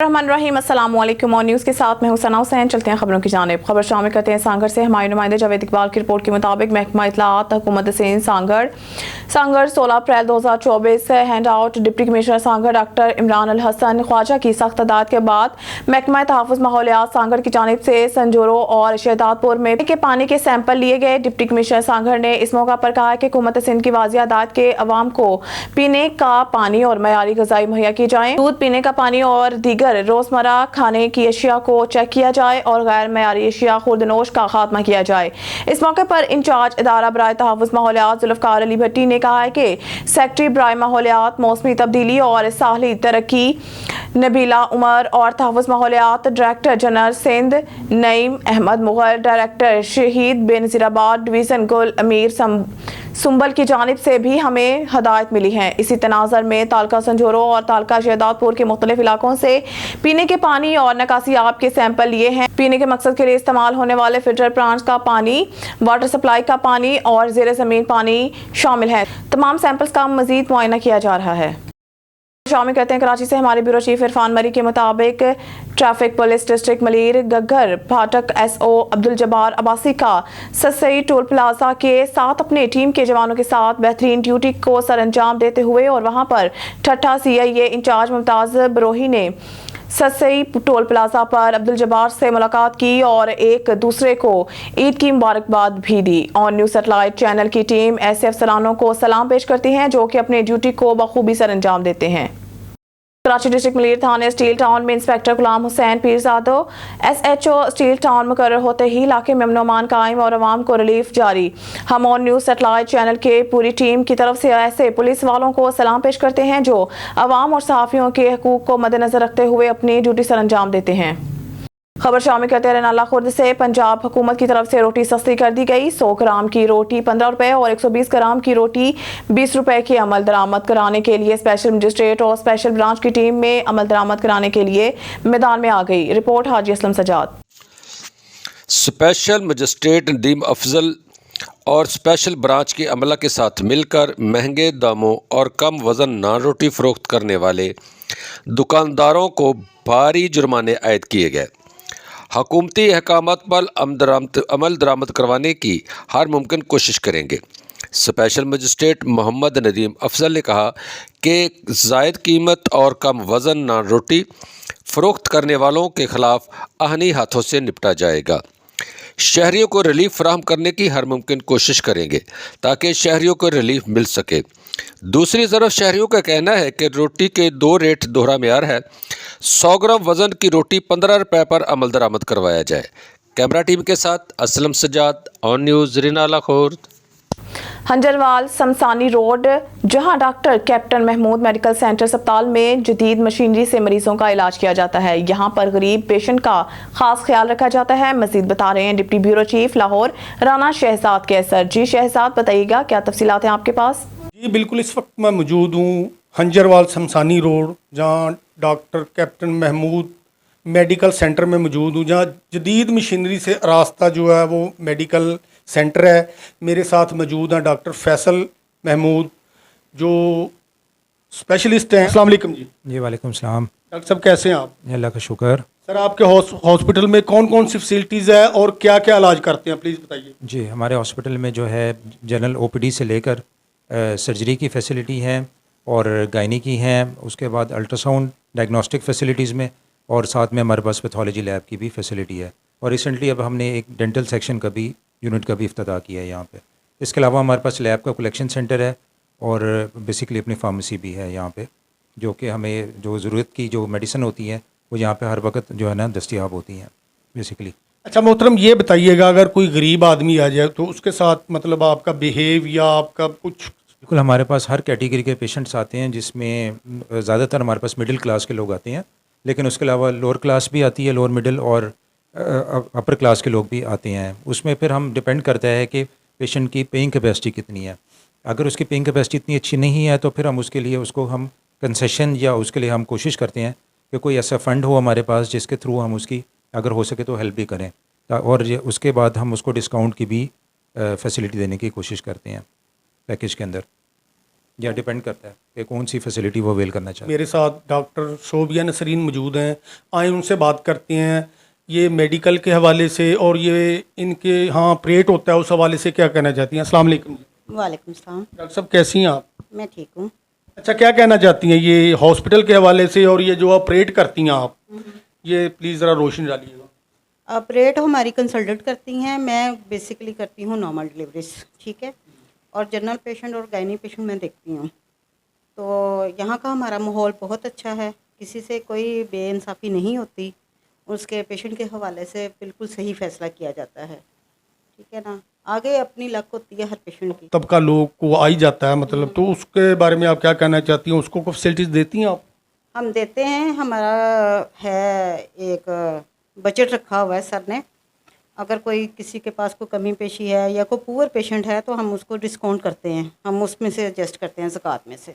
रहमान रहीम, अस्सलाम वालेकुम। और न्यूज़ के साथ मैं हूं सना हुसैन। चलते हैं खबरों की जानिब। खबर शामिल करते हैं सांगड़ से। हमारे नुमाइंदे जावेद इकबाल की रिपोर्ट के मुताबिक महकमा इत्तलाआत हुकूमत Sindh Sanghar 16 April 2024 hand out deputy commissioner Sanghar doctor Imran al Hasan Khwaja की सख्त हदायत के बाद महकमा तहफ़्फ़ुज़ माहौलियात सांगड़ की जानिब से संजोरो और शहदादपुर में के पानी के सैंपल लिए गए। डिप्टी कमिश्नर सांगड़ ने इस मौका पर कहा कि हुकूमत सिंध की वाज़ेह हदायत के अवाम को पीने का पानी और मयारी ग़िज़ाई मुहैया की जाए। दूध, पीने का पानी और दीगर रोजमर्रा खाने की अशिया को चेक किया जाए और गैर मयारी अशिया खुर्दनोश का खात्मा किया जाए। इस मौके पर इंचार्ज इदारा बराए तहफ़्फ़ुज़ माहौलियात जुल्फ़कार अली भट्टी ने कहा है कि सेक्रेटरी बराए माहौलियात, मौसमी तब्दीली और साहली तरक्की नबीला उमर और तहफ़्फ़ुज़ माहौलियात director general Sindh Naeem Ahmed Mughal, director Shaheed Benazirabad division गुल अमीर सुंबल की जानिब से भी हमें हदायत मिली है। इसी तनाज़र में तालका संजोरो और तालका शहदादपुर के मुख्तलिफ इलाकों से पीने के पानी और नकासी आब के सैंपल लिए हैं। पीने के मकसद के लिए इस्तेमाल होने वाले फिल्टर प्लांट्स का पानी, वाटर सप्लाई का पानी और ज़ेर ज़मीन पानी शामिल है। तमाम सैंपल्स का मज़ीद मुआयना किया जा रहा है। शामिल करते हैं कराची से। हमारे ब्यूरो चीफ इरफान मरी के मुताबिक ट्रैफिक पुलिस डिस्ट्रिक्ट मलीर गग्गर फाटक SO अब्दुल जब्बार अब्बासी का ससई टोल प्लाजा के साथ अपने टीम के जवानों के साथ बेहतरीन ड्यूटी को सर अंजाम देते हुए और वहां पर ठट्ठा CIA इंचार्ज मुमताज बरोही ने ससई टोल प्लाजा पर अब्दुल जब्बार से मुलाकात की और एक दूसरे को ईद की मुबारकबाद भी दी। ऑन न्यूज़ सैटेलाइट चैनल की टीम ऐसे अफसरानों को सलाम पेश करती हैं जो कि अपनी ड्यूटी को बखूबी सर अंजाम देते हैं। कराची डिस्ट्रिक्ट मलीर थाने स्टील टाउन में inspector Ghulam Hussain पीरजादो SHO steel town मुकर्रर होते ही इलाके में अमन कायम और आवाम को रिलीफ जारी। हम और न्यूज़ सैटेलाइट चैनल के पूरी टीम की तरफ से ऐसे पुलिस वालों को सलाम पेश करते हैं जो आवाम और सहाफ़ियों के हकूक़ को मद्देनज़र रखते हुए अपनी ड्यूटी सर अंजाम देते हैं। खबर शामिल करते हैं नाला खुर्द से। पंजाब हुकूमत की तरफ से रोटी सस्ती कर दी गई। 100 ग्राम की रोटी 15 रुपए और 120 ग्राम की रोटी 20 रुपए की अमल दरामद कराने के लिए स्पेशल मजिस्ट्रेट और स्पेशल ब्रांच की टीम में अमल दरामद कराने के लिए मैदान में आ गई। रिपोर्ट हाजी असलम सजाद। स्पेशल मजिस्ट्रेट नदीम अफजल और स्पेशल ब्रांच की अमला के साथ मिलकर महंगे दामों और कम वज़न नान रोटी फ़रोख्त करने वाले दुकानदारों को भारी जुर्माने आयद किए गए। हुकूमती अहकामात पर अमल दरामद करवाने की हर मुमकिन कोशिश करेंगे। स्पेशल मजिस्ट्रेट मोहम्मद नदीम अफजल ने कहा कि ज़ायद कीमत और कम वज़न नान रोटी फ़रोख्त करने वालों के ख़िलाफ़ आहनी हाथों से निपटा जाएगा। शहरियों को रिलीफ फराहम करने की हर मुमकिन कोशिश करेंगे ताकि शहरियों को रिलीफ मिल सके। दूसरी तरफ शहरियों का कहना है कि रोटी के 2 रेट दोहरा मेयार है। 100 ग्राम वज़न की रोटी 15 रुपये पर अमल दरामद करवाया जाए। कैमरा टीम के साथ Aslam Sajjad, On News Renala Khurd. Hanjarwal Shamsani road, जहां doctor captain Mahmood medical centre अस्पताल में जदीद मशीनरी से मरीजों का इलाज किया जाता है। यहां पर गरीब पेशेंट का खास ख्याल रखा जाता है। मजीद बता रहे हैं deputy bureau chief Lahore Rana Shahzad Qaiser. जी शहजाद, बताइएगा क्या तफसीलात हैं आपके पास? जी बिल्कुल, इस वक्त मैं मौजूद हूँ हंजरवाल शमसानी रोड, जहाँ doctor captain Mahmood medical centre में मौजूद हूँ, जहाँ जदीद मशीनरी से रास्ता जो है वो मेडिकल सेंटर है। मेरे साथ मौजूद हैं डॉक्टर फैसल महमूद जो स्पेशलिस्ट हैं। अस्सलाम वालेकुम जी। जी वालेकुम सलाम। डॉक्टर साहब कैसे हैं आप? अल्लाह का शुक्र। सर आपके हॉस्पिटल में कौन कौन सी फैसिलिटीज़ है और क्या क्या इलाज करते हैं, प्लीज़ बताइए। जी हमारे हॉस्पिटल में जो है जनरल OPD से लेकर सर्जरी की फैसिलिटी है और गायनी की है, उसके बाद अल्ट्रासाउंड डायग्नोस्टिक फैसिलिटीज़ में, और साथ में हमारे पास पैथोलॉजी लैब की भी फैसिलिटी है। और रिसेंटली अब हमने एक डेंटल सेक्शन का भी यूनिट का भी इफ्तिताह किया है यहाँ पे। इसके अलावा हमारे पास लैब का कलेक्शन सेंटर है और बेसिकली अपनी फार्मेसी भी है यहाँ पे, जो कि हमें जो ज़रूरत की जो मेडिसिन होती है वो यहाँ पे हर वक्त जो है ना दस्तयाब होती हैं बेसिकली। अच्छा मोहतरम, ये बताइएगा अगर कोई गरीब आदमी आ जाए तो उसके साथ मतलब आपका बिहेव या आपका कुछ? बिल्कुल, हमारे पास हर कैटेगरी के पेशेंट्स आते हैं, जिसमें ज़्यादातर हमारे पास मिडिल क्लास के लोग आते हैं, लेकिन उसके अलावा लोअर क्लास भी आती है, लोअर मिडिल और अपर क्लास के लोग भी आते हैं। उसमें फिर हम डिपेंड करता है कि पेशेंट की पेइंग कैपेसिटी कितनी है। अगर उसकी पेइंग कैपेसिटी इतनी अच्छी नहीं है तो फिर हम उसके लिए उसको हम कंसेशन या उसके लिए हम कोशिश करते हैं कि कोई ऐसा फ़ंड हो हमारे पास जिसके थ्रू हम उसकी अगर हो सके तो हेल्प भी करें, और उसके बाद हम उसको डिस्काउंट की भी फैसिलिटी देने की कोशिश करते हैं पैकेज के अंदर। या डिपेंड करता है कि कौन सी फैसिलिटी वो अवेल करना चाहते हैं। मेरे साथ डॉक्टर शोबिया नसरीन मौजूद हैं, आए उनसे बात करते हैं ये मेडिकल के हवाले से और ये इनके यहाँ ऑपरेट होता है उस हवाले से क्या कहना चाहती हैं। अस्सलाम वालेकुम। वालेकुम सलाम। डॉक्टर साहब कैसी हैं आप? मैं ठीक हूँ। अच्छा, क्या कहना चाहती हैं ये हॉस्पिटल के हवाले से और ये जो ऑपरेट करती हैं आप, ये प्लीज़ ज़रा रोशनी डालिएगा। ऑपरेट हमारी कंसल्टेंट करती हैं, मैं बेसिकली करती हूँ नॉर्मल डिलीवरीज, ठीक है, और जनरल पेशेंट और गायनी पेशेंट मैं देखती हूँ। तो यहाँ का हमारा माहौल बहुत अच्छा है, किसी से कोई बेइंसाफ़ी नहीं होती, उसके पेशेंट के हवाले से बिल्कुल सही फ़ैसला किया जाता है, ठीक है ना। आगे अपनी लक होती है हर पेशेंट की। तबका लोग को आ ही जाता है मतलब, तो उसके बारे में आप क्या कहना चाहती हैं? उसको फैसिलिटीज़ देती हैं आप? हम देते हैं, हमारा है एक बजट रखा हुआ है सर ने, अगर कोई किसी के पास कोई कमी पेशी है या कोई पुअर पेशेंट है तो हम उसको डिस्काउंट करते हैं, हम उसमें से एडजस्ट करते हैं ज़कात में से।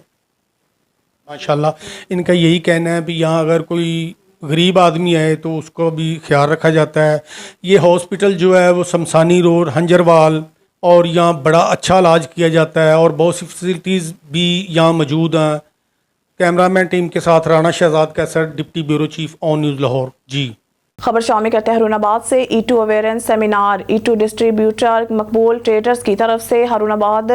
माशाल्लाह, इनका यही कहना है भी यहाँ अगर कोई गरीब आदमी है तो उसको भी ख्याल रखा जाता है। ये हॉस्पिटल जो है वो शमशानी रोड हंजरवाल, और यहाँ बड़ा अच्छा इलाज किया जाता है और बहुत सी फैसिलिटीज़ भी यहाँ मौजूद हैं। कैमरामैन टीम के साथ Rana Shahzad Qaiser, deputy bureau chief On News Lahore. जी खबर शामिल करते हैं हारूनाबाद से। E2 awareness seminar E2 distributor Maqbool traders की तरफ से हारूनाबाद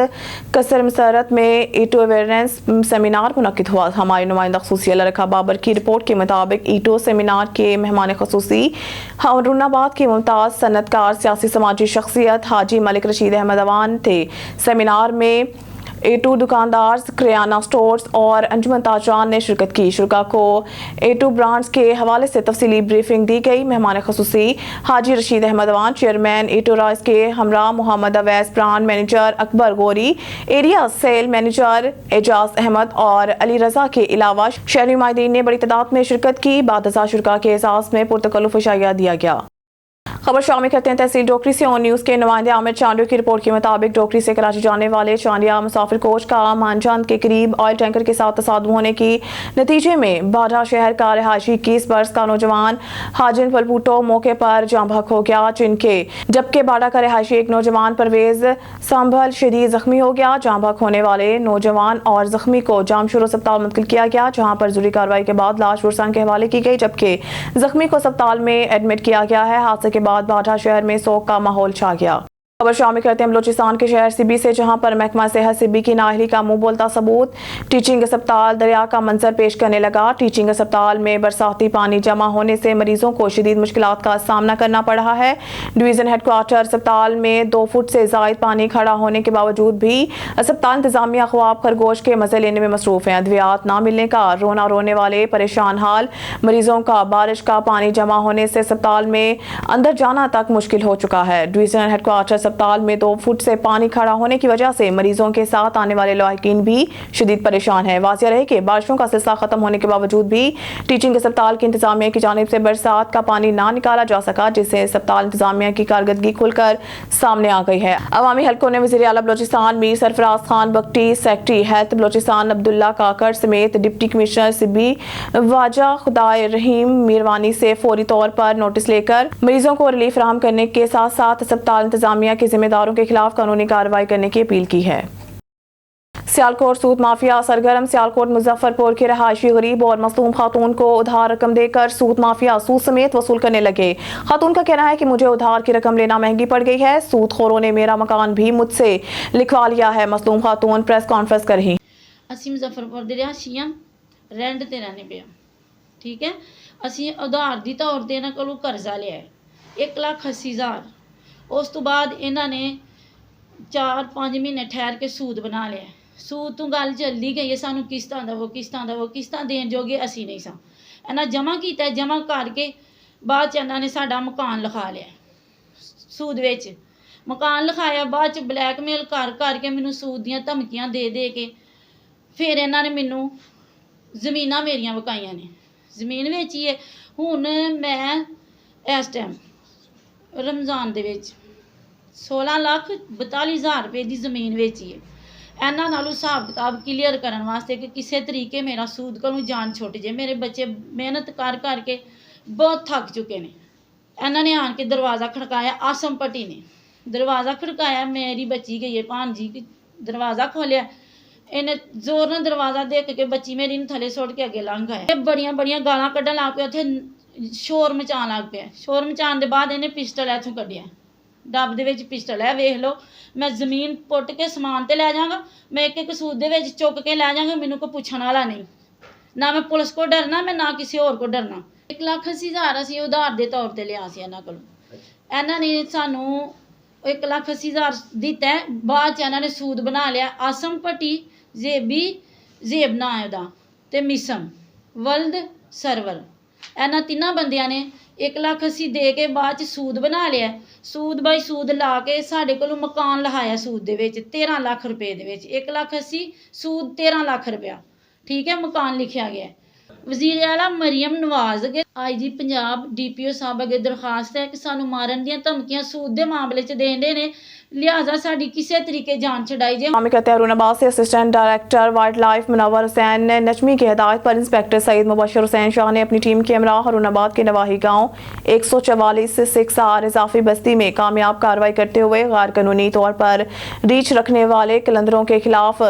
कसर मसरत में E2 अवेयरेंस सेमिनार मुनक्किद हुआ। हमारे नुमाइंदा खसूसी अल्लाह रखा बाबर की रिपोर्ट के मुताबिक E2 सेमिनार के मेहमान खसूसी हारूनाबाद के मुमताज़ सनतकार सियासी समाजी शख्सियत हाजी मलिक रशीद अहमद अवान थे। सेमिनार में A2 दुकानदार, किराना स्टोर्स और अंजुमन ताजरान ने शिरकत की। शुरका को A2 ब्रांड्स के हवाले से तफसीली ब्रीफिंग दी गई। मेहमान खसूसी Haji Rashid Ahmed Awan, chairman A2 rice के हमरा Mohammad Awais, brand manager Akbar Ghauri, area sale manager Ejaz Ahmed और अली रजा के अलावा शहरी नुमाइंदीन ने बड़ी तादाद में शिरकत की। बाद शुरका के एजाज में पुरतकल्लुफ़ इशाया दिया गया। खबर शामिल करते हैं तहसील डोकरी से। ऑन न्यूज़ के नुमाइंदे आमिर चांडियो की रिपोर्ट के मुताबिक डोकरी से कराची जाने वाले चांडिया मुसाफिर कोच का मानचंद के करीब ऑयल टैंकर के साथ तसादुम होने की नतीजे में बाढ़ा शहर का रिहायशी 21 बरस का नौजवान हाजिन पलपूटो मौके पर जाँ बहक हो गया, जबकि बाढ़ा का रिहायशी एक नौजवान परवेज संभल शदीद जख्मी हो गया। जाँ बहक होने वाले नौजवान और जख्मी को जामशुर अस्पताल मुंतकिल किया गया, जहाँ पर जरूरी कार्रवाई के बाद लाश बुरसान के हवाले की गई, जबकि जख्मी को अस्पताल में एडमिट किया गया है। हादसे के बाद बाढ़ा शहर में सोग का माहौल छा गया। खबर शामिल करते हैं बलोचिस्तान के शहर सिबी से, जहां पर महकमा सेहत सिबी की नाअहली का मुंह बोलता सबूत। टीचिंग अस्पताल दरिया का मंजर पेश करने लगा। टीचिंग अस्पताल में बरसाती पानी जमा होने से मरीजों को शदीद मुश्किलात का सामना करना पड़ रहा है। डिवीजन हेडक्वार्टर अस्पताल में 2 फुट से जायद पानी खड़ा होने के बावजूद भी अस्पताल इंतजामिया ख्वाब खरगोश के मजे लेने में मसरूफ है। अद्वियात ना मिलने का रोना रोने वाले परेशान हाल मरीजों का बारिश का पानी जमा होने से अस्पताल में अंदर जाना तक मुश्किल हो चुका है। डिवीजन हेडक्वार्टर अस्पताल में 2 फुट से पानी खड़ा होने की वजह से मरीजों के साथ आने वाले लाहिकीन भी शदीद परेशान है। वाज़िह रहे कि बारिशों का सिलसिला खत्म होने के बावजूद भी टीचिंग अस्पताल की इंतजामिया की जानिब से बरसात का पानी ना निकाला जा सका, जिससे अस्पताल इंतजामिया की कारकर्दगी खुलकर सामने आ गई है। अवामी हलकों ने वज़ीर आला बलोचिस्तान मीर सरफराज खान बख्टी, सेक्रेटरी हेल्थ बलोचिस्तान अब्दुल्ला काकड़ समेत डिप्टी कमिश्नर सिबी वाजा खुदाए रहीम मीरवानी से फौरी तौर पर नोटिस लेकर मरीजों को रिलीफ फराहम करने के साथ साथ अस्पताल इंतजामिया के जिम्मेदारों के खिलाफ कानूनी कार्रवाई करने की अपील की है। सियालकोट सूद माफिया सरगर्म। सियालकोट मुजफ्फरपुर के रहायशी गरीब और मसलूम खातून को उधार रकम देकर सूद माफिया सूद समेत वसूल करने लगे। खातून का कहना है कि मुझे उधार की रकम लेना महंगी पड़ गई है, सूद खोरों ने मेरा मकान भी मुझसे लिखवा लिया है। मसलूम खातून प्रेस कॉन्फ्रेंस कर रही। ਅਸੀਂ ਮੁਜ਼ੱਫਰਪੁਰ ਦੇ ਰਿਹਾਇਸ਼ੀ ਹਾਂ, ਰੈਂਟ ਤੇ ਰਹਿੰਦੇ ਪਏ ਹਾਂ, ਠੀਕ ਹੈ। ਅਸੀਂ ਉਧਾਰ ਦੀ ਤੌਰ ਤੇ ਇਹਨਾਂ ਕੋਲੋਂ ਕਰਜ਼ਾ ਲਿਆ ਹੈ 1,80,000। ਉਸ ਤੋਂ ਬਾਅਦ ਇਹਨਾਂ ਨੇ 4-5 ਮਹੀਨੇ ਠਹਿਰ ਕੇ ਸੂਦ ਬਣਾ ਲਿਆ। ਸੂਦ ਤੋਂ ਗੱਲ ਚੱਲਦੀ ਗਈ ਹੈ, ਸਾਨੂੰ ਕਿਸ਼ਤਾਂ ਦੇਵੋ ਕਿਸ਼ਤਾਂ ਦੇਵੋ, ਕਿਸ਼ਤਾਂ ਦੇਣ ਜੋਗੇ ਅਸੀਂ ਨਹੀਂ ਸਾਂ। ਇਹਨਾਂ ਜਮ੍ਹਾਂ ਕੀਤਾ, ਜਮ੍ਹਾਂ ਕਰਕੇ ਬਾਅਦ 'ਚ ਇਹਨਾਂ ਨੇ ਸਾਡਾ ਮਕਾਨ ਲਿਖਾ ਲਿਆ ਸੂਦ ਵਿੱਚ। ਮਕਾਨ ਲਿਖਾਇਆ, ਬਾਅਦ 'ਚ ਬਲੈਕਮੇਲ ਕਰ ਕਰਕੇ ਮੈਨੂੰ ਸੂਦ ਦੀਆਂ ਧਮਕੀਆਂ ਦੇ ਦੇ ਕੇ ਫਿਰ ਇਹਨਾਂ ਨੇ ਮੈਨੂੰ ਜ਼ਮੀਨਾਂ ਮੇਰੀਆਂ ਵਿਕਾਈਆਂ ਨੇ। ਜ਼ਮੀਨ ਵੇਚੀ ਹੈ। ਹੁਣ ਮੈਂ ਇਸ ਟਾਈਮ ਰਮਜ਼ਾਨ ਦੇ ਵਿੱਚ 16,42,000 ਰੁਪਏ ਦੀ ਜ਼ਮੀਨ ਵੇਚੀ ਹੈ। ਇਹਨਾਂ ਨਾਲੋਂ ਹਿਸਾਬ ਕਿਤਾਬ ਕਲੀਅਰ ਕਰਨ ਵਾਸਤੇ ਕਿ ਕਿਸੇ ਤਰੀਕੇ ਮੇਰਾ ਸੂਦ ਕੋਲੋਂ ਜਾਨ ਛੁੱਟ ਜੇ। ਮੇਰੇ ਬੱਚੇ ਮਿਹਨਤ ਕਰ ਕਰਕੇ ਬਹੁਤ ਥੱਕ ਚੁੱਕੇ ਨੇ। ਇਹਨਾਂ ਨੇ ਆਣ ਕੇ ਦਰਵਾਜ਼ਾ ਖੜਕਾਇਆ, ਆਸਮ ਪੱਟੀ ਨੇ ਦਰਵਾਜ਼ਾ ਖੜਕਾਇਆ, ਮੇਰੀ ਬੱਚੀ ਗਈ ਹੈ ਭਾਣਜੀ, ਦਰਵਾਜ਼ਾ ਖੋਲ੍ਹਿਆ, ਇਹਨੇ ਜ਼ੋਰ ਨਾਲ ਦਰਵਾਜ਼ਾ ਦੇਖ ਕੇ ਬੱਚੀ ਮੇਰੀ ਨੂੰ ਥੱਲੇ ਸੁੱਟ ਕੇ ਅੱਗੇ ਲੰਘ ਆਇਆ। ਇਹ ਬੜੀਆਂ ਬੜੀਆਂ ਗਾਲਾਂ ਕੱਢਣ ਲੱਗ ਪਿਆ, ਉੱਥੇ ਸ਼ੋਰ ਮਚਾਉਣ ਲੱਗ ਪਿਆ। ਸ਼ੋਰ ਮਚਾਉਣ ਦੇ ਬਾਅਦ ਇਹਨੇ ਪਿਸਟਲ ਇੱਥੋਂ ਕੱਢਿਆ, ਡੱਬ ਦੇ ਵਿੱਚ ਪਿਸਟਲ ਹੈ, ਵੇਖ ਲਓ। ਮੈਂ ਜ਼ਮੀਨ ਪੁੱਟ ਕੇ ਸਮਾਨ ਤੇ ਲੈ ਜਾਵਾਂਗਾ, ਮੈਂ ਇੱਕ ਇੱਕ ਸੂਟ ਦੇ ਵਿੱਚ ਚੁੱਕ ਕੇ ਲੈ ਜਾਵਾਂਗਾ, ਮੈਨੂੰ ਕੋਈ ਪੁੱਛਣ ਵਾਲਾ ਨਹੀਂ। ਨਾ ਮੈਂ ਪੁਲਿਸ ਕੋ ਡਰਨਾ, ਮੈਂ ਨਾ ਕਿਸੇ ਹੋਰ ਕੋ ਡਰਨਾ। 1,80,000 ਅਸੀਂ ਉਧਾਰ ਦੇ ਤੌਰ ਤੇ ਲਿਆ ਸੀ ਇਹਨਾਂ ਕੋਲੋਂ। ਇਹਨਾਂ ਨੇ ਸਾਨੂੰ 1,80,000 ਦਿੱਤਾ, ਬਾਅਦ 'ਚ ਇਹਨਾਂ ਨੇ ਸੂਦ ਬਣਾ ਲਿਆ। ਆਸਮ ਭੱਟੀ, ਜ਼ੇਬ ਨਾਂ ਹੈ ਉਹਦਾ, ਤੇ ਮਿਸਮ ਵਲਦ ਸਰਵਰ, ਇਹਨਾਂ ਤਿੰਨਾਂ ਬੰਦਿਆਂ ਨੇ 1,80,000 ਦੇ ਕੇ ਬਾਅਦ 'ਚ ਸੂਦ ਬਣਾ ਲਿਆ। ਸੂਦ ਬਾਈ ਸੂਦ ਲਾ ਕੇ ਸਾਡੇ ਕੋਲੋਂ ਮਕਾਨ ਲਹਾਇਆ ਸੂਦ ਦੇ ਵਿੱਚ 13 ਲੱਖ ਰੁਪਏ ਦੇ ਵਿੱਚ। 1,80,000 ਸੂਦ 13 ਲੱਖ ਰੁਪਇਆ, ਠੀਕ ਹੈ, ਮਕਾਨ ਲਿਖਿਆ ਗਿਆ। ਵਜ਼ੀਰ ਆਲਾ ਮਰੀਮ ਨਵਾਜ਼ ਅਗੇ IG ਪੰਜਾਬ DPO ਸਾਹਿਬ ਅੱਗੇ ਦਰਖਾਸਤ ਹੈ ਕਿ ਸਾਨੂੰ ਮਾਰਨ ਦੀਆਂ ਧਮਕੀਆਂ ਸੂਦ ਦੇ ਮਾਮਲੇ 'ਚ ਦੇਂਦੇ ਨੇ, लिहाजा साड़ी किसी तरीके जान छड़ाई जाए। कहते हैं अरुणाबाद से assistant director wildlife Munawar Hussain Najmi की हिदायत पर इंस्पेक्टर सईद मुबशर हुसैन शाह ने अपनी टीम के हमरा अरुणाबाद के नवाही गाँव 144 इजाफी बस्ती में कामयाब कार्रवाई करते हुए गैर कानूनी तौर पर रीच रखने वाले कलंदरों के खिलाफ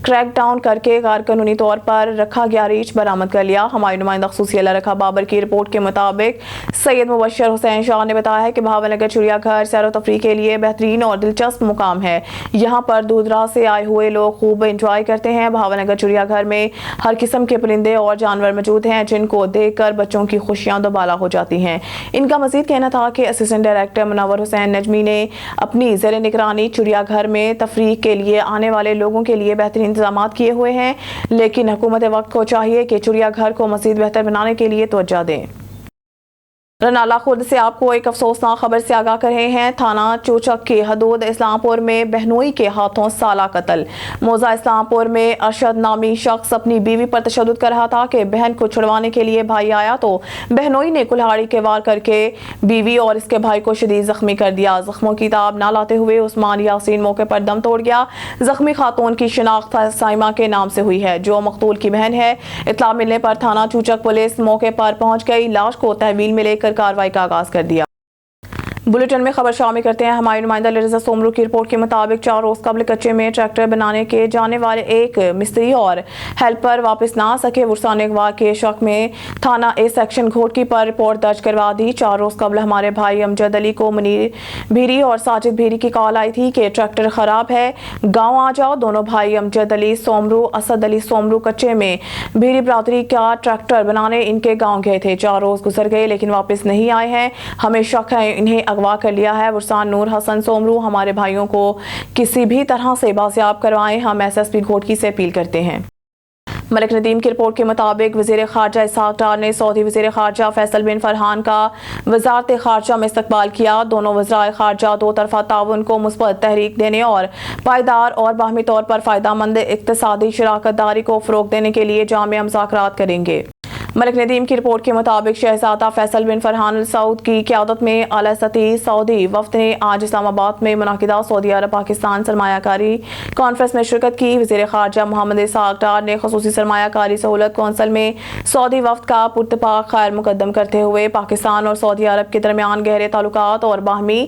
क्रैक डाउन करके गैर कानूनी तौर पर रखा गया रीच बरामद कर लिया। हमारी नुमाइंदा खसूसी अल्लाह रखा बाबर की रिपोर्ट के मुताबिक सैयद मुबशर हुसैन शाह ने बताया है कि भावनगर चिड़ियाघर सैर तफरी के लिए बेहतरीन और दिलचस्प मुकाम है। यहाँ पर दूर दराज से आए हुए लोग खूब एंजॉय करते हैं। भावनगर चिड़ियाघर में हर किस्म के परिंदे और जानवर मौजूद हैं जिनको देखकर बच्चों की खुशियां दोबाला हो जाती हैं। इनका मजीद कहना था कि असिस्टेंट डायरेक्टर मुनव्वर हुसैन नजमी ने अपनी ज़ेर निगरानी चिड़ियाघर में तफरीह के लिए आने वाले लोगों के लिए बेहतरीन इंतजाम किए हुए हैं, लेकिन हुकूमत वक्त को चाहिए कि चिड़ियाघर को मजीद बेहतर बनाने के लिए तवज्जो दें। रनाला खुर्द से आपको एक अफसोसनाक खबर से आगाह कर रहे हैं। थाना चोचक के हदूद इस्लामपुर में बहनोई के हाथों साला कत्ल। मौजा इस्लामपुर में अरशद नामी शख्स अपनी बीवी पर तशद्दुद कर रहा था कि बहन को छुड़वाने के लिए भाई आया तो बहनोई ने कुल्हाड़ी के वार करके बीवी और इसके भाई को शदीद जख्मी कर दिया। जख्मों की ताब ना लाते हुए उस्मान यासीन मौके पर दम तोड़ गया। जख्मी खातून की शिनाख्त साइमा के नाम से हुई है जो मकतूल की बहन है। इत्तला मिलने पर थाना चूचक पुलिस मौके पर पहुंच गई। लाश को तहवील में लेकर कार्रवाई का आगाज कर दिया। बुलेटिन में खबर शामिल करते हैं। हमारी नुमाइंदा लिरजा सोमरू की रिपोर्ट के मुताबिक 4 रोज कबल कच्चे में ट्रैक्टर बनाने के जाने वाले एक मिस्त्री और हेल्पर वापस ना सके। वुरसान अगवा के शक में थाना ए सेक्शन घोटकी पर रिपोर्ट दर्ज करवा दी। 4 रोज कबल हमारे भाई अमजद अली को मुनीर भीरी और साजिद भीरी की कॉल आई थी कि ट्रैक्टर खराब है, गाँव आ जाओ। दोनों भाई अमजद अली सोमरू, असद अली सोमरू कच्चे में भीरी बरादरी का ट्रैक्टर बनाने इनके गाँव गए थे। 4 रोज गुजर गए लेकिन वापस नहीं आए हैं। हमें शक है इन्हें अगवा कर लिया है। वुरसान नूर हसन सोमरू हमारे भाइयों को किसी भी तरह से बाजियाब करवाएं, हम SSP घोटकी से अपील करते हैं। मलिक नदीम की रिपोर्ट के मुताबिक वज़ीर ख़ारजा इसहाक़ डार ने सऊदी वज़ीर ख़ारजा फैसल बिन फरहान का वज़ारत ख़ारजा में इस्तक़बाल किया। दोनों वज़राए ख़ारजा दो तरफ़ा ताउन को मुस्बत तहरीक देने और पायदार और बाहमी तौर पर फ़ायदामंद इक़्तिसादी शराकत दारी को फ़रोग़ देने के लिए जामिया मुज़ाकरात करेंगे। मलिक नदीम की रिपोर्ट के मुताबिक शहजादा फैसल बिन फरहान अल सऊद की क़यादत में आला सतही सऊदी वफ़द ने आज इस्लामाबाद में मुनाकिदा सऊदी अरब पाकिस्तान सरमायाकारी कॉन्फ्रेंस में शिरकत की। वज़ीर ख़ारजा मोहम्मद इसहाक़ डार ने ख़ुसूसी सरमायाकारी सहूलत कौंसल में सऊदी वफ़द का पुरतपाक खैर मुक़द्दम करते हुए पाकिस्तान और सऊदी अरब के दरमियान गहरे ताल्लुकात और बाहमी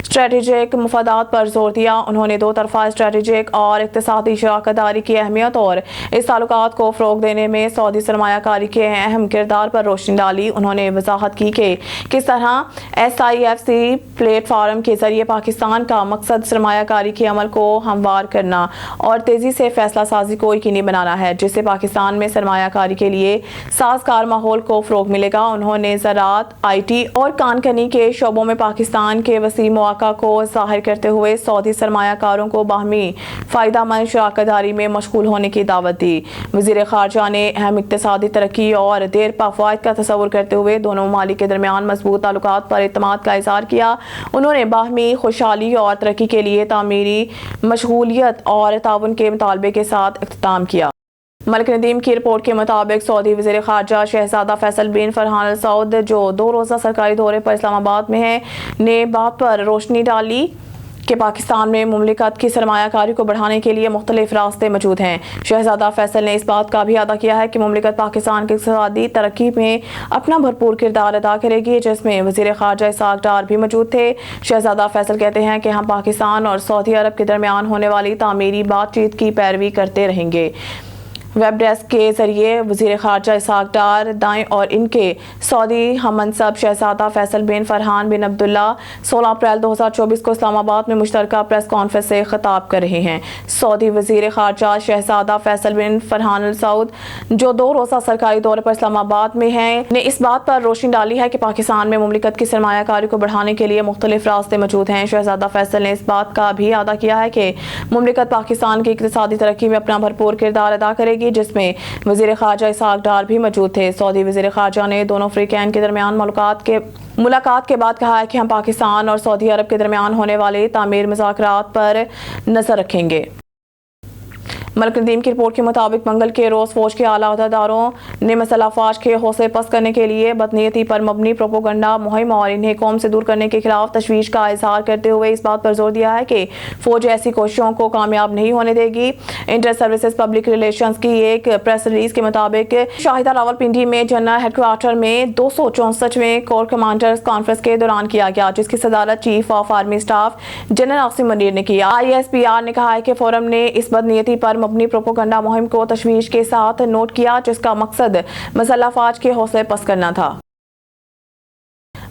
स्ट्रेटेजिक मुफादात पर जोर दिया। उन्होंने दो तरफ़ा स्ट्रेटेजिक और इक़्तिसादी शराकत दारी की अहमियत और इस ताल्लुकात को फ़रोग़ देने में सऊदी सरमायाकारी के अहम किरदार पर रोशनी डाली। उन्होंने वजाहत की कि किस तरह SIFC प्लेटफार्म के जरिए पाकिस्तान का मकसद सरमायाकारी के अमल को हमवार करना और तेज़ी से फैसला साजी को यकीनी बनाना है जिससे पाकिस्तान में सरमायाकारी के लिए साजगार माहौल को फ़रोग़ मिलेगा। उन्होंने ज़राअत, IT और कानकनी के शोबों में पाकिस्तान के वसी मौक़ा को ज़ाहिर करते हुए सऊदी सरमायाकारों को बाहमी फ़ायदामंद शराकत दारी में मशगूल होने की दावत दी। वज़ीर ख़ारजा ने अहम इक़्तिसादी तरक्की और देर पा फ़वाइद का तस्वुर करते हुए दोनों ममालिक के दरमियान मजबूत ताल्लुकात पर एतमाद का इज़हार किया। उन्होंने बाहमी खुशहाली और तरक्की के लिए तामीरी मशगूलियत और ताउन के मुतालबे के साथ इख्तिताम किया। मलिक नदीम की रिपोर्ट के मुताबिक सऊदी वज़ीर ख़ारजा शहजादा फैसल बिन फरहान अल सऊद जो 2 रोज़ा सरकारी दौरे पर इस्लामाबाद में हैं ने बात पर रोशनी डाली کہ پاکستان میں مملکت کی سرمایہ کاری کو بڑھانے کے لیے مختلف راستے موجود ہیں۔ شہزادہ فیصل نے اس بات کا بھی اعادہ کیا ہے کہ مملکت پاکستان کی اقتصادی ترقی میں اپنا بھرپور کردار ادا کرے گی، جس میں وزیر خارجہ اسحاق ڈار بھی موجود تھے۔ شہزادہ فیصل کہتے ہیں کہ ہم پاکستان اور سعودی عرب کے درمیان ہونے والی تعمیری بات چیت کی پیروی کرتے رہیں گے۔ ویب ڈیسک کے ذریعے وزیر خارجہ اسحاق ڈار دائیں اور ان کے سعودی ہم منصب شہزادہ فیصل بن فرحان بن عبداللہ 16 اپریل 2024 کو اسلام آباد میں مشترکہ پریس کانفرنس سے خطاب کر رہے ہیں۔ سعودی وزیر خارجہ شہزادہ فیصل بن فرحان ال سعود جو 2 روزہ سرکاری دورے پر اسلام آباد میں ہیں نے اس بات پر روشنی ڈالی ہے کہ پاکستان میں مملکت کی سرمایہ کاری کو بڑھانے کے لیے مختلف راستے موجود ہیں۔ شہزادہ فیصل نے اس بات کا بھی اعادہ کیا ہے کہ مملکت پاکستان کی اقتصادی ترقی میں اپنا بھرپور کردار ادا کرے گی، جس میں وزیر خارجہ اسحاق ڈار بھی موجود تھے۔ سعودی وزیر خارجہ نے دونوں فریقین کے درمیان ملاقات کے بعد کہا ہے کہ ہم پاکستان اور سعودی عرب کے درمیان ہونے والے تعمیر مذاکرات پر نظر رکھیں گے۔ ملک ندیم کی رپورٹ کے مطابق منگل کے روز فوج کے اعلیٰ عہدیداروں نے مسلح افواج کے حوصلے پست کرنے کے لیے بدنیتی پر مبنی پروپیگنڈا مہم اور انہیں قوم سے دور کرنے کے خلاف تشویش کا اظہار کرتے ہوئے اس بات پر زور دیا ہے کہ فوج ایسی کوششوں کو کامیاب نہیں ہونے دے گی۔ انٹر سروسز پبلک ریلیشنز کی ایک پریس ریلیز کے مطابق شاہدہ راولپنڈی میں جنرل ہیڈ کوارٹر میں 264ویں کور کمانڈرز کانفرنس کے دوران کیا گیا، جس کی صدارت chief of army staff general Asim Munir نے کی۔ ISPR نے کہا ہے کہ فورم نے اس بدنیتی پر مبنی پروپیگنڈا مہم کو تشویش کے ساتھ نوٹ کیا، جس کا مقصد مسلح افواج کے حوصلے پست کرنا تھا۔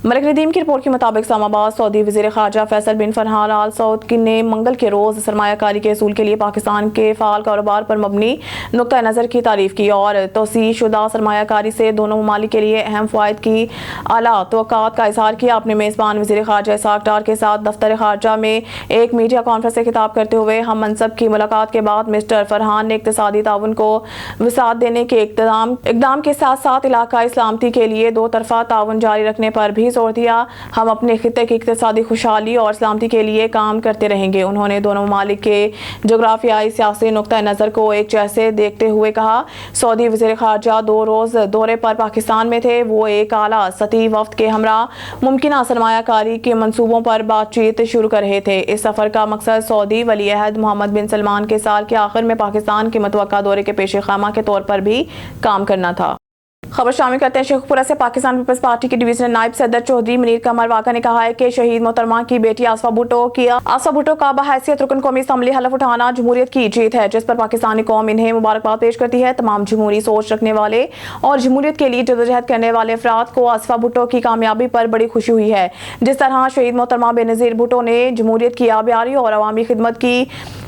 ملک ندیم کی رپورٹ کے مطابق اسلام آباد سعودی وزیر خارجہ فیصل بن فرحان آل سعود نے منگل کے روز سرمایہ کاری کے اصول کے لیے پاکستان کے فعال کاروبار پر مبنی نقطہ نظر کی تعریف کی اور توسیع شدہ سرمایہ کاری سے دونوں ممالک کے لیے اہم فوائد کی اعلیٰ توقعات کا اظہار کیا۔ اپنے میزبان وزیر خارجہ اسحاق ڈار کے ساتھ دفتر خارجہ میں ایک میڈیا کانفرنس سے خطاب کرتے ہوئے ہم منصب کی ملاقات کے بعد مسٹر فرحان نے اقتصادی تعاون کو وسعت دینے کے اقدام کے ساتھ ساتھ علاقائی سلامتی کے لیے 2 طرفہ تعاون جاری رکھنے پر بھی زور دیا۔ ہم اپنے خطے کی اقتصادی خوشحالی اور سلامتی کے لیے کام کرتے رہیں گے۔ انہوں نے دونوں ممالک کے جغرافیائی سیاسی نقطہ نظر کو ایک جیسے دیکھتے ہوئے کہا۔ سعودی وزیر خارجہ 2 روز دورے پر پاکستان میں تھے۔ وہ ایک اعلیٰ سطحی وفد کے ہمراہ ممکنہ سرمایہ کاری کے منصوبوں پر بات چیت شروع کر رہے تھے۔ اس سفر کا مقصد سعودی ولی عہد محمد بن سلمان کے سال کے آخر میں پاکستان کے متوقع دورے کے پیش خیمہ کے طور پر بھی کام کرنا تھا۔ خبر شامل کرتے ہیں شیخ پورہ سے۔ پاکستان پیپلز پارٹی کے ڈویژنل نائب صدر چودھری منیر قمر واقع نے کہا ہے کہ شہید محترمہ کی بیٹی آصفہ بھٹو کا بحیثیت رکن قومی اسمبلی حلف اٹھانا جمہوریت کی جیت ہے، جس پر پاکستانی قوم انہیں مبارکباد پیش کرتی ہے۔ تمام جمہوری سوچ رکھنے والے اور جمہوریت کے لیے جدوجہد کرنے والے افراد کو آصفہ بھٹو کی کامیابی پر بڑی خوشی ہوئی ہے۔ جس طرح شہید محترمہ بےنظیر بھٹو نے جمہوریت کی آبیاری اور عوامی خدمت کی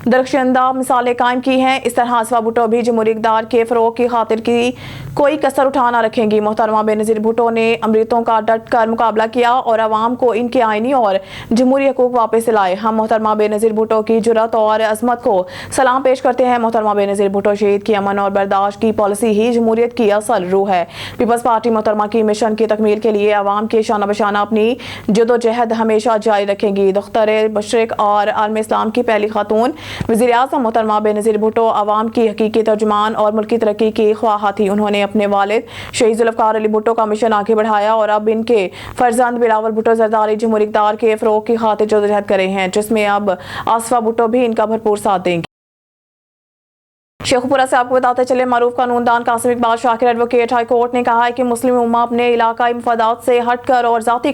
درخشندہ مثالیں قائم کی ہیں، اس طرح آصفہ بھٹو بھی جمہوری اقدار کے فروغ کی خاطر کی کوئی کسر اٹھانا رکھیں گی۔ محترمہ بےنظیر بھٹو نے امرتوں کا ڈٹ کر مقابلہ کیا اور عوام کو ان کے آئینی اور جمہوری حقوق واپس دلائے۔ ہم محترمہ بےنظیر بھٹو کی جرأت اور عظمت کو سلام پیش کرتے ہیں۔ محترمہ بےنظیر بھٹو شہید کی امن اور برداشت کی پالیسی ہی جمہوریت کی اصل روح ہے۔ پیپلز پارٹی محترمہ کی مشن کی تکمیل کے لیے عوام کے شانہ بشانہ اپنی جدوجہد ہمیشہ جاری رکھے گی۔ دختر مشرق اور عالم اسلام کی پہلی خاتون وزیر اعظم محترمہ بےنظیر بھٹو عوام کی حقیقی ترجمان اور ملکی ترقی کی خواہاں تھی۔ انہوں نے اپنے والد شہید ذوالفقار علی بھٹو کا مشن آگے بڑھایا اور اب ان کے فرزند بلاول بھٹو زرداری جمہوری اقدار کے فروغ کی خاطر جدوجہد کرے ہیں، جس میں اب آصفہ بھٹو بھی ان کا بھرپور ساتھ دیں گے۔ شیخ پورہ سے آپ کو بتاتے چلے معروف قانون دان قاسم اقبال شاکر ایڈوکیٹ ہائی کورٹ نے کہا ہے کہ مسلم امہ اپنے علاقائی مفادات سے ہٹ کر اور ذاتی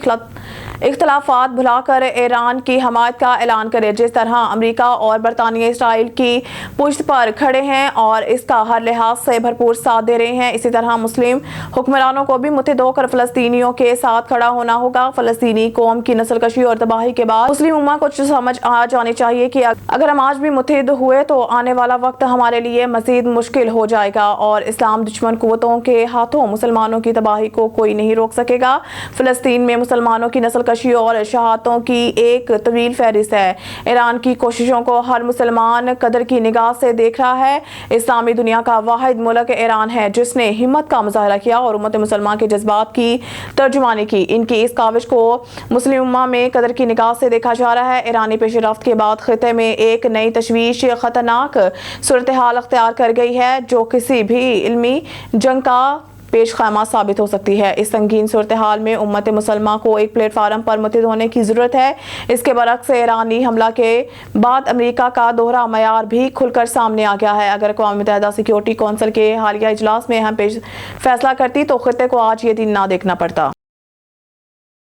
اختلافات بھلا کر ایران کی حمایت کا اعلان کرے۔ جس طرح امریکہ اور برطانیہ اسرائیل کی پشت پر کھڑے ہیں اور اس کا ہر لحاظ سے بھرپور ساتھ دے رہے ہیں، اسی طرح مسلم حکمرانوں کو بھی متحد ہو کر فلسطینیوں کے ساتھ کھڑا ہونا ہوگا۔ فلسطینی قوم کی نسل کشی اور تباہی کے بعد مسلم امہ کو سمجھ آ جانی چاہیے کہ اگر ہم آج بھی متحد ہوئے تو آنے والا وقت ہمارے لیے مزید مشکل ہو جائے گا اور اسلام دشمن قوتوں کے ہاتھوں مسلمانوں کی تباہی کو کوئی نہیں روک سکے گا۔ فلسطین میں مسلمانوں کی نسل کشی اور شہادتوں کی ایک طویل فہرست ہے۔ ایران کی کوششوں کو ہر مسلمان قدر کی نگاہ سے دیکھ رہا ہے۔ اسلامی دنیا کا واحد ملک ایران ہے جس نے ہمت کا مظاہرہ کیا اور امت مسلمان کے جذبات کی ترجمانی کی۔ ان کی اس کاوش کو مسلم امہ میں قدر کی نگاہ سے دیکھا جا رہا ہے۔ ایرانی پیش رفت کے بعد خطے میں ایک نئی تشویش خطرناک صورتحال اختیار کر گئی ہے جو کسی بھی علمی جنگ کا پیش خیمہ ثابت ہو سکتی ہے۔ اس سنگین صورتحال میں امت مسلمہ کو ایک پلیٹ فارم پر متحد ہونے کی ضرورت ہے۔ اس کے برعکس ایرانی حملہ کے بعد امریکہ کا دوہرا معیار بھی کھل کر سامنے آ گیا ہے۔ اگر اقوام متحدہ سیکیورٹی کونسل کے حالیہ اجلاس میں اہم فیصلہ کرتی تو خطے کو آج یہ دن نہ دیکھنا پڑتا۔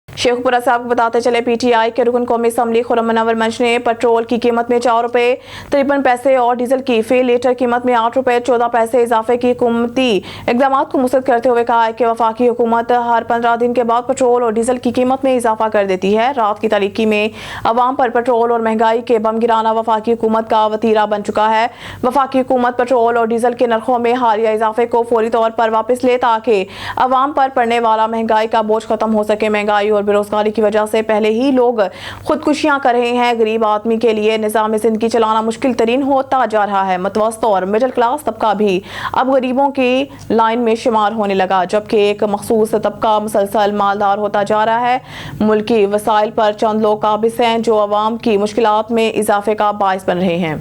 شیخ پورہ سے آپ کو بتاتے چلے، پی ٹی آئی کے رکن قومی اسمبلی خرم منور منچ نے پیٹرول کی قیمت میں 4 روپے 53 پیسے اور ڈیزل کی فی لیٹر قیمت میں 8 روپے 14 پیسے اضافے کی حکومتی اقدامات کو مسترد کرتے ہوئے کہا ہے کہ وفاقی حکومت ہر 15 دن کے بعد پیٹرول اور ڈیزل کی قیمت میں اضافہ کر دیتی ہے۔ رات کی تاریکی میں عوام پر پیٹرول اور مہنگائی کے بم گرانا وفاقی حکومت کا وتیرہ بن چکا ہے۔ وفاقی حکومت پیٹرول اور ڈیزل کے نرخوں میں حالیہ اضافے کو فوری طور پر واپس لے تاکہ عوام پر پڑنے والا مہنگائی کا بوجھ ختم ہو سکے۔ مہنگائی اور بے روزگاری کی وجہ سے پہلے ہی لوگ خودکشیاں کر رہے ہیں۔ غریب آدمی کے لیے نظام زندگی چلانا مشکل ترین ہوتا جا رہا ہے۔ متوسط اور مڈل کلاس طبقہ بھی اب غریبوں کی لائن میں شمار ہونے لگا، جبکہ ایک مخصوص طبقہ مسلسل مالدار ہوتا جا رہا ہے۔ ملکی وسائل پر چند لوگ قابض ہیں جو عوام کی مشکلات میں اضافے کا باعث بن رہے ہیں۔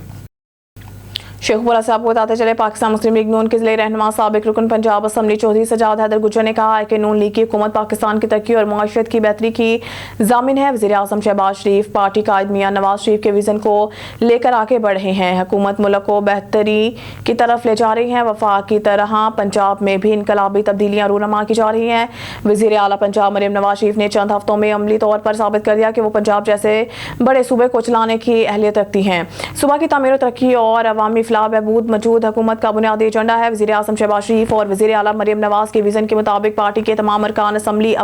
شیخ پورہ سے آپ کو بتاتے چلے، پاکستان مسلم لیگ نون کے ضلع رہنما سابق رکن پنجاب اسمبلی چودھری سجاد حیدر گجر نے کہا ہے کہ نون لیگ کی حکومت پاکستان کی ترقی اور معیشت کی بہتری کی ضامن ہے۔ وزیر اعظم شہباز شریف پارٹی قائد میاں نواز شریف کے ویژن کو لے کر آگے بڑھ رہے ہیں۔ حکومت ملک کو بہتری کی طرف لے جا رہی ہے۔ وفاق کی طرح پنجاب میں بھی انقلابی تبدیلیاں رونما کی جا رہی ہیں۔ وزیر اعلیٰ پنجاب مریم نواز شریف نے چند ہفتوں میں عملی طور پر ثابت کر دیا کہ وہ پنجاب جیسے بڑے صوبے کو چلانے کی اہلیت رکھتی ہیں۔ صوبہ کی تعمیر و ترقی اور عوامی فلاح بہبود موجود حکومت کا بنیادی ایجنڈا ہے۔ وزیر اعظم شہباز شریف اور وزیر اعلیٰ مریم نواز کے ویژن کے مطابق پارٹی کے تمام ارکان اسمبلی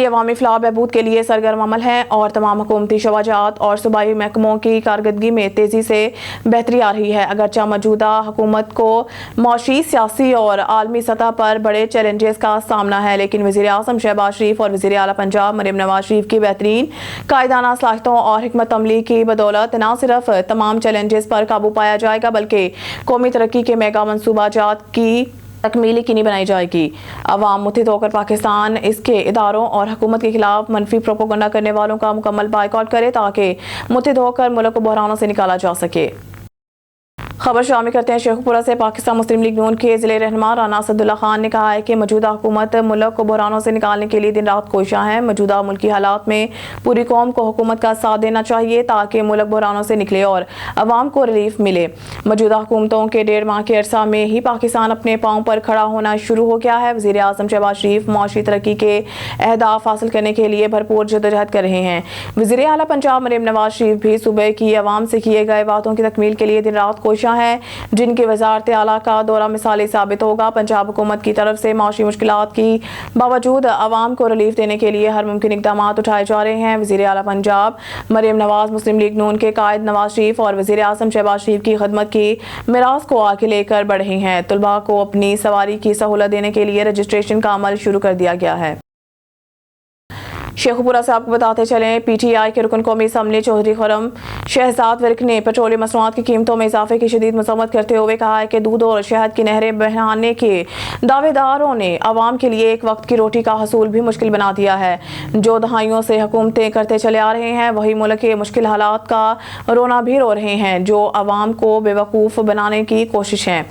عوامی فلاح بہبود کے لیے سرگرم عمل ہیں اور تمام حکومتی شعبات اور صوبائی محکموں کی کارکردگی میں تیزی سے بہتری آ رہی ہے۔ اگرچہ موجودہ حکومت کو معاشی، سیاسی اور عالمی سطح پر بڑے چیلنجز کا سامنا ہے، لیکن وزیر اعظم شہباز شریف اور وزیر اعلیٰ پنجاب مریم نواز شریف کی بہترین قائدانہ صلاحیتوں اور حکمت عملی کی بدولت نہ صرف تمام چیلنجز پر قابو پایا جائے گا بلکہ قومی ترقی کے میگا منصوبہ جات کی تکمیل یقینی بنائی جائے گی۔ عوام متحد ہو کر پاکستان، اس کے اداروں اور حکومت کے خلاف منفی پروپیگنڈا کرنے والوں کا مکمل بائیکاٹ کرے تاکہ متحد ہو کر ملک کو بحرانوں سے نکالا جا سکے۔ خبر شامل کرتے ہیں شیخ پورہ سے۔ پاکستان مسلم لیگ نون کے ضلع رہنما رانا اسداللہ خان نے کہا ہے کہ موجودہ حکومت ملک کو بحرانوں سے نکالنے کے لیے دن رات کوشاں ہے۔ موجودہ ملکی حالات میں پوری قوم کو حکومت کا ساتھ دینا چاہیے تاکہ ملک بحرانوں سے نکلے اور عوام کو ریلیف ملے۔ موجودہ حکومتوں کے 1.5 ماہ کے عرصہ میں ہی پاکستان اپنے پاؤں پر کھڑا ہونا شروع ہو گیا ہے۔ وزیر اعظم شہباز شریف معاشی ترقی کے اہداف حاصل کرنے کے لیے بھرپور جدوجہد کر رہے ہیں۔ وزیر اعلیٰ پنجاب مریم نواز شریف بھی صوبے کی عوام سے کیے گئے وعدوں کی تکمیل کے لیے دن رات کوشاں ہیں، جن کی وزارت اعلیٰ کا دورہ مثالی ثابت ہوگا۔ پنجاب حکومت کی طرف سے معاشی مشکلات کی باوجود عوام کو ریلیف دینے کے لیے ہر ممکن اقدامات اٹھائے جا رہے ہیں۔ وزیر اعلیٰ پنجاب مریم نواز مسلم لیگ نون کے قائد نواز شریف اور وزیر اعظم شہباز شریف کی خدمت کی میراث کو آگے لے کر بڑھ رہے ہیں۔ طلباء کو اپنی سواری کی سہولت دینے کے لیے رجسٹریشن کا عمل شروع کر دیا گیا ہے۔ شیخ پورہ سے آپ کو بتاتے چلیں، پی ٹی آئی کے رکن قومی اسمبلی چودھری خرم شہزاد ورک نے پیٹرولیم مصنوعات کی قیمتوں میں اضافے کی شدید مذمت کرتے ہوئے کہا ہے کہ دودھ اور شہد کی نہریں بڑھانے کے دعوے داروں نے عوام کے لیے ایک وقت کی روٹی کا حصول بھی مشکل بنا دیا ہے۔ جو دہائیوں سے حکومتیں کرتے چلے آ رہے ہیں وہی ملک کے مشکل حالات کا رونا بھی رو رہے ہیں، جو عوام کو بے وقوف بنانے کی کوشش ہے۔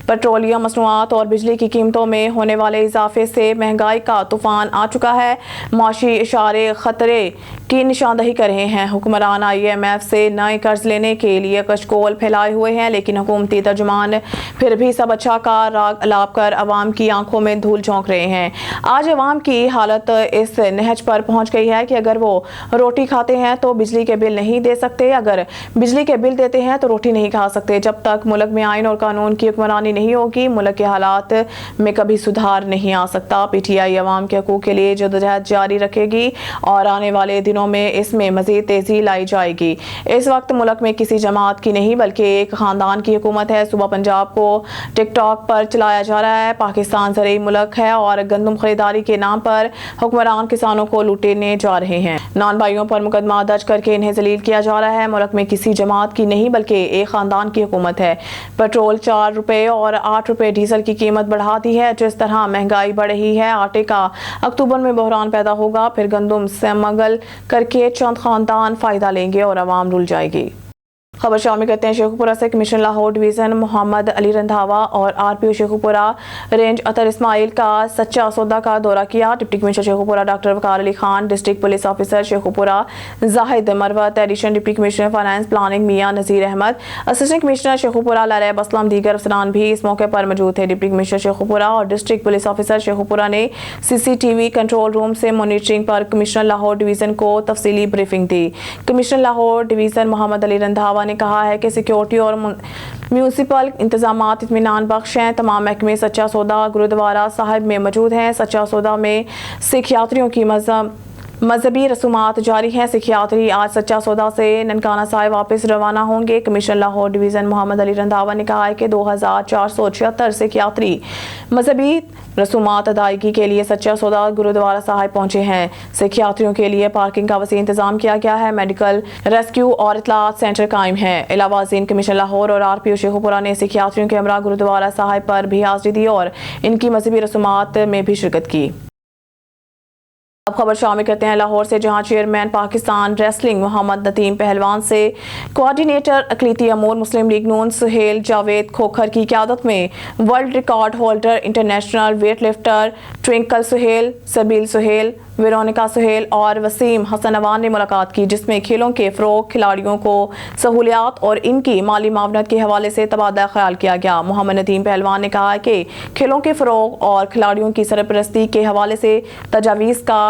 پیٹرولیم مصنوعات اور بجلی کی قیمتوں میں ہونے والے اضافے سے مہنگائی کا طوفان آ چکا ہے۔ معاشی اشارے خطرے کی نشاندہی کر رہے ہیں۔ حکمران IMF سے نئے قرض لینے کے لیے کشکول پھیلائے ہوئے ہیں، لیکن حکومتی ترجمان پھر بھی سب اچھا کا راگ الاپ کر عوام کی آنکھوں میں دھول جھونک رہے ہیں۔ آج عوام کی حالت اس نہج پر پہنچ گئی ہے کہ اگر وہ روٹی کھاتے ہیں تو بجلی کے بل نہیں دے سکتے، اگر بجلی کے بل دیتے ہیں تو روٹی نہیں کھا سکتے۔ جب تک ملک میں آئین اور قانون کی حکمرانی نہیں ہوگی، ملک کے حالات میں کبھی سدھار نہیں آ سکتا۔ PTI عوام کے حقوق کے لیے جدوجہد جاری رکھے گی اور آنے والے دنوں میں اس میں مزید تیزی لائی جائے گی۔ اس وقت ملک میں کسی جماعت کی نہیں بلکہ ایک خاندان کی حکومت ہے۔ صوبہ پنجاب کو ٹک ٹاک پر چلایا جا رہا ہے۔ پاکستان زرعی ملک ہے اور گندم خریداری کے نام پر حکمران کسانوں کو لوٹنے جا رہے ہیں۔ نان بھائیوں پر مقدمہ درج کر کے انہیں ذلیل کیا جا رہا ہے۔ ملک میں کسی جماعت کی نہیں بلکہ ایک خاندان کی حکومت ہے۔ پیٹرول 4 روپے اور 8 روپے ڈیزل کی قیمت بڑھا دی ہے۔ جس طرح مہنگائی بڑھ رہی ہے، آٹے کا اکتوبر میں بحران پیدا ہوگا، پھر گندم سمگل کر کے چند خاندان فائدہ لیں گے اور عوام رول جائے گی۔ खबर शामिल करते हैं शेखुपुरा से। कमिश्नर लाहौर डिवीज़न मोहम्मद अली रंधावा और आरपीओ शेखुपुरा रेंज अतर इस्माइल का सच्चा सौदा का दौरा किया। Deputy commissioner Sheikhupura doctor Waqar Ali Khan, district police officer Sheikhupura Zahid Marwat, additional deputy commissioner finance planning Mian Nazir Ahmed, assistant commissioner Sheikhupura Laraib Aslam, दीगर अफसरान भी इस मौके पर मौजूद थे। डिप्टी कमिश्नर शेखुपुरा और डिस्ट्रिक्ट पुलिस ऑफिसर शेखुपुरा ने CCTV कंट्रोल रूम से मॉनिटरिंग पर कमिश्नर लाहौर डिवीज़न को तफसीली ब्रीफिंग दी। कमिश्नर लाहौर डिवीज़न मोहम्मद अली रंधावा ने कहा है कि सिक्योरिटी और म्यूनसिपल इंतजामात इत्मीनान बख्श हैं। तमाम महकमे सच्चा सौदा गुरुद्वारा साहिब में मौजूद हैं। सच्चा सौदा में सिख यात्रियों की मजहबी रसूमात जारी हैं। सिख यात्री आज सच्चा सौदा से ननकाना साहिब वापस रवाना होंगे। कमिश्नर लाहौर डिवीज़न मोहम्मद अली रंधावा ने कहा है कि 2476 सिख यात्री मजहबी रसूमात अदायगी के लिए सच्चा सौदा गुरुद्वारा साहिब पहुंचे हैं। सिख यात्रियों के लिए पार्किंग का वसी इंतजाम किया गया है। मेडिकल रेस्क्यू और इतलात सेंटर कायम है। अलावा अज़ीन कमिश्नर लाहौर और आरपीओ शेखुपुरा ने सिख यात्रियों के हमरा गुरुद्वारा साहिब पर भी हाजिरी दी और इनकी मजहबी रसूमात में भी शिरकत की। अब खबर शामिल करते हैं लाहौर से, जहां चेयरमैन पाकिस्तान रेसलिंग मोहम्मद नदीम पहलवान से कोऑर्डिनेटर अकलीती अमूर मुस्लिम लीग नून सुहेल जावेद खोखर की क़यादत में world record holder international weight lifter Twinkle Sohail, Sabeel Sohail, Veronica Sohail और वसीम हसन अवान ने मुलाकात की, जिसमें खेलों के फ़रोग़, खिलाड़ियों को सहूलियात और इनकी माली मावनत के हवाले से तबादला ख्याल किया गया। मोहम्मद नदीम पहलवान ने कहा कि खेलों के फ़रोग़ और खिलाड़ियों की सरपरस्ती के हवाले से तजावीज़ का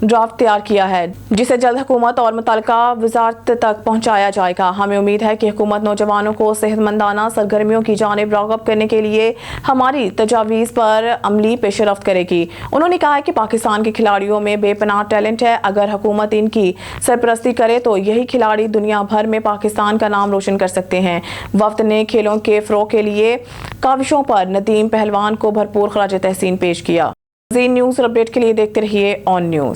ड्राफ्ट तैयार किया है, जिसे जल्द हुकूमत और मुतल्लिका वज़ारत तक पहुँचाया जाएगा। हमें उम्मीद है कि हुकूमत नौजवानों को सेहतमंदाना सरगर्मियों की जानिब राग़िब करने के लिए हमारी तजावीज़ पर अमली पेशरफ्त करेगी। उन्होंने कहा कि पाकिस्तान के खिलाड़ियों में बेपनाह टैलेंट है। अगर हुकूमत इनकी सरपरस्ती करे तो यही खिलाड़ी दुनिया भर में पाकिस्तान का नाम रोशन कर सकते हैं। वफ्द ने खेलों के फ़रोग़ के लिए काविशों पर नदीम पहलवान को भरपूर ख़राज तहसीन पेश किया। ज़ी न्यूज़ अपडेट के लिए देखते रहिए ऑन न्यूज़।